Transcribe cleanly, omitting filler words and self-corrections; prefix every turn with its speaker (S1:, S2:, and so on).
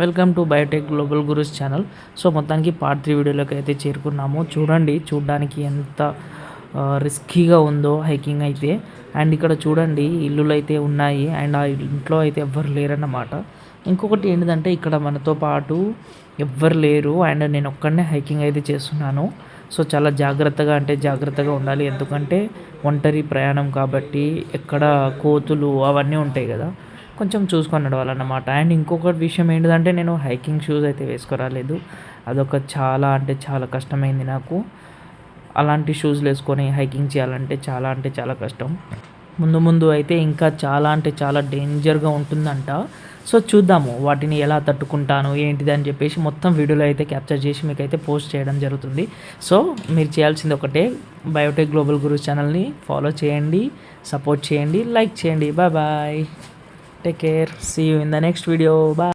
S1: Welcome to Biotech global gurus channel. So మొత్తానికి part 3 వీడియోలోకి అయితే చేరుకున్నాము. చూడడానికి ఎంత రిస్కీగా ఉందో హైకింగ్ అయితే. అండ్ ఇక్కడ చూడండి ఇల్లులు అయితే ఉన్నాయి అండ్ ఆ ఇంట్లో అయితే ఎవ్వరు లేరన్నమాట. ఇంకొకటి ఏంటంటే ఇక్కడ మనతో పాటు ఎవ్వరు లేరు అండ్ నేను ఒక్కడనే హైకింగ్ అయితే చేస్తున్నాను. సో చాలా జాగ్రత్తగా ఉండాలి, ఎందుకంటే ఒంటరి ప్రయాణం కాబట్టి ఎక్కడ కోతులు అవన్నీ ఉంటాయి కదా, కొంచెం చూసుకొని నడవాలన్నమాట. అండ్ ఇంకొకటి విషయం ఏంటిదంటే నేను హైకింగ్ షూస్ అయితే వేసుకురాలేదు. అదొక చాలా కష్టమైంది నాకు. అలాంటి షూస్లు వేసుకొని హైకింగ్ చేయాలంటే చాలా కష్టం. ముందు అయితే ఇంకా చాలా డేంజర్గా ఉంటుందంట. సో చూద్దాము వాటిని ఎలా తట్టుకుంటాను ఏంటిది అని చెప్పేసి మొత్తం వీడియోలో అయితే క్యాప్చర్ చేసి మీకైతే పోస్ట్ చేయడం జరుగుతుంది. సో మీరు చేయాల్సింది ఒకటే, బయోటెక్ గ్లోబల్ గురూస్ ఛానల్ని ఫాలో చేయండి, సపోర్ట్ చేయండి, లైక్ చేయండి. Bye. Take care. See you in the next video. Bye.